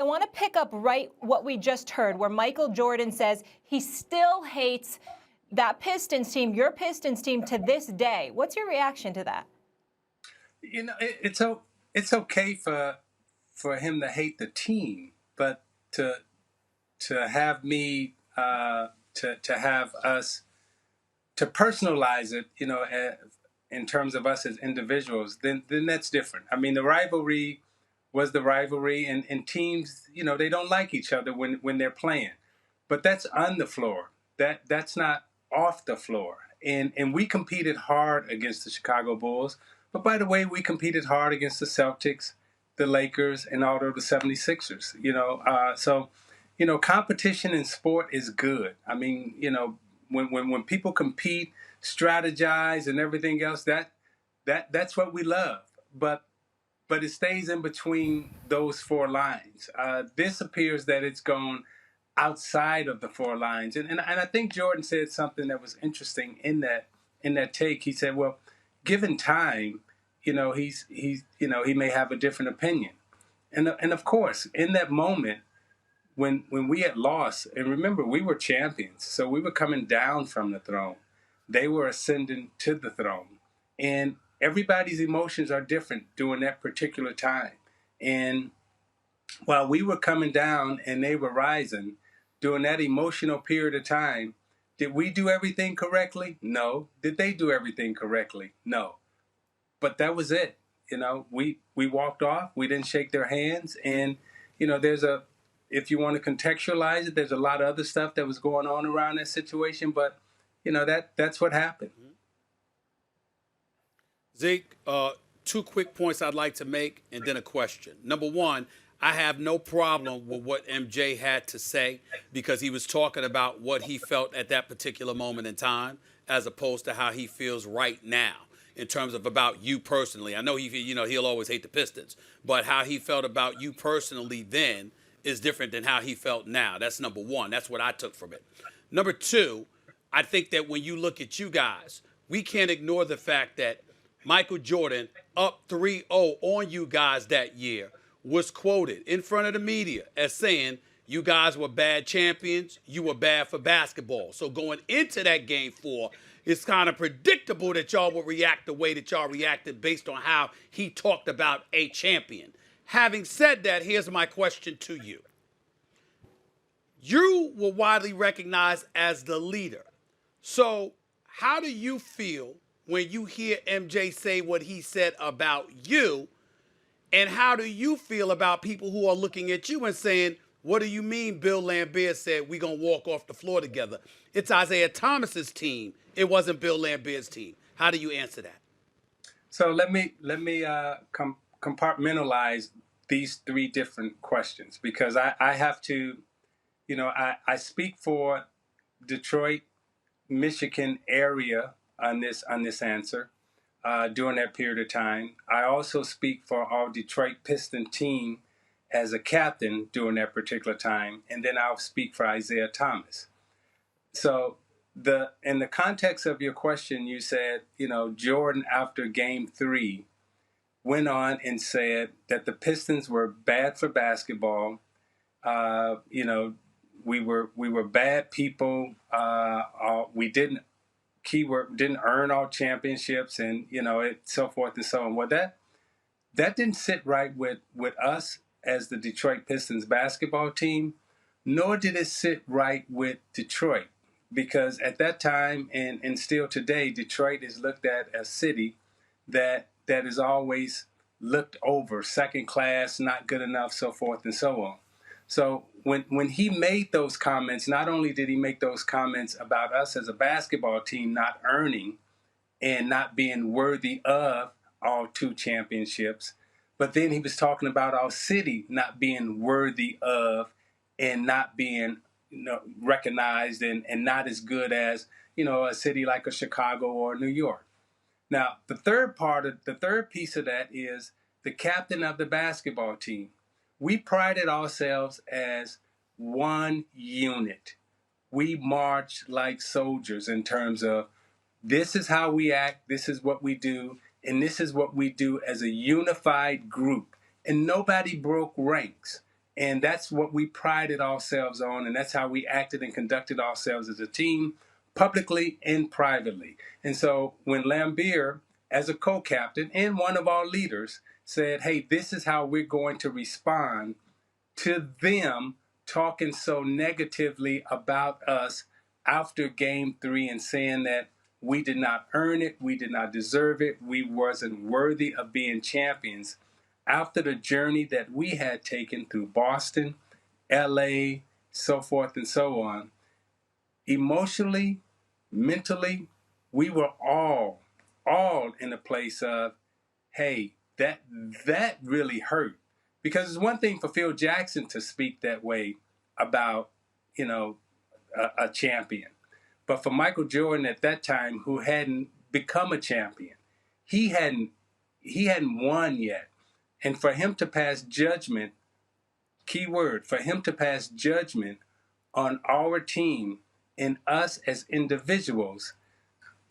want to pick up right what we just heard, where Michael Jordan says he still hates that Pistons team, your Pistons team, to this day. What's your reaction to that? You know, it's okay for him to hate the team, but to have me to have us to personalize it, you know, in terms of us as individuals, then that's different. I mean, the rivalry was the rivalry, and teams, you know, they don't like each other when they're playing, but that's on the floor. That's not off the floor. And we competed hard against the Chicago Bulls, but by the way, we competed hard against the Celtics, the Lakers, and all of the 76ers. You know, so you know, competition in sport is good. I mean, you know, when people compete, strategize, and everything else, that's what we love. But it stays in between those four lines. This appears that it's gone outside of the four lines, and I think Jordan said something that was interesting in that take. He said, "Well, given time, you know, he's you know, he may have a different opinion," and of course, in that moment, when we had lost, and remember, we were champions, so we were coming down from the throne. They were ascending to the throne. And everybody's emotions are different during that particular time. And while we were coming down and they were rising, during that emotional period of time, did we do everything correctly? No. Did they do everything correctly? No. But that was it. You know, we walked off, we didn't shake their hands. And, you know, if you want to contextualize it, there's a lot of other stuff that was going on around that situation, but you know, that's what happened. Zeke, two quick points I'd like to make and then a question. Number one, I have no problem with what MJ had to say because he was talking about what he felt at that particular moment in time as opposed to how he feels right now in terms of about you personally. I know he'll always hate the Pistons, but how he felt about you personally then is different than how he felt now. That's number one. That's what I took from it. Number two, I think that when you look at you guys, we can't ignore the fact that Michael Jordan, up 3-0 on you guys that year, was quoted in front of the media as saying, you guys were bad champions, you were bad for basketball. So going into that game 4, it's kind of predictable that y'all will react the way that y'all reacted based on how he talked about a champion. Having said that, here's my question to you. You were widely recognized as the leader. So how do you feel when you hear MJ say what he said about you? And how do you feel about people who are looking at you and saying, what do you mean Bill Laimbeer said we're going to walk off the floor together? It's Isiah Thomas's team. It wasn't Bill Laimbeer's team. How do you answer that? So let me compartmentalize these three different questions because I have to, you know, I speak for Detroit, Michigan area on this answer during that period of time. I also speak for our Detroit Piston team as a captain during that particular time, and then I'll speak for Isiah Thomas. So in the context of your question, you said, you know, Jordan after Game 3 went on and said that the Pistons were bad for basketball. You know, we were bad people. We didn't earn our championships, and you know, so forth and so on. Well, that didn't sit right with us as the Detroit Pistons basketball team, nor did it sit right with Detroit, because at that time and still today, Detroit is looked at as a city that is always looked over, second class, not good enough, so forth and so on. So when he made those comments, not only did he make those comments about us as a basketball team not earning and not being worthy of our 2 championships, but then he was talking about our city not being worthy of and not being, you know, recognized and not as good as, you know, a city like a Chicago or New York. Now, the third piece of that is the captain of the basketball team. We prided ourselves as one unit. We marched like soldiers in terms of this is how we act, this is what we do, and this is what we do as a unified group. And nobody broke ranks. And that's what we prided ourselves on, and that's how we acted and conducted ourselves as a team, publicly and privately. And so when Lambeer, as a co-captain and one of our leaders, said, hey, this is how we're going to respond to them talking so negatively about us after game 3 and saying that we did not earn it, we did not deserve it, we wasn't worthy of being champions. After the journey that we had taken through Boston, LA, so forth and so on, emotionally, mentally, we were all in a place of, hey, that really hurt. Because it's one thing for Phil Jackson to speak that way about, a champion. But for Michael Jordan at that time, who hadn't become a champion, he hadn't won yet. And for him to pass judgment, key word, for him to pass judgment on our team and us as individuals,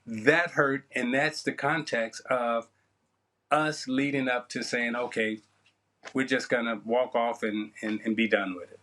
that hurt. And that's the context of us leading up to saying, okay, we're just going to walk off and be done with it.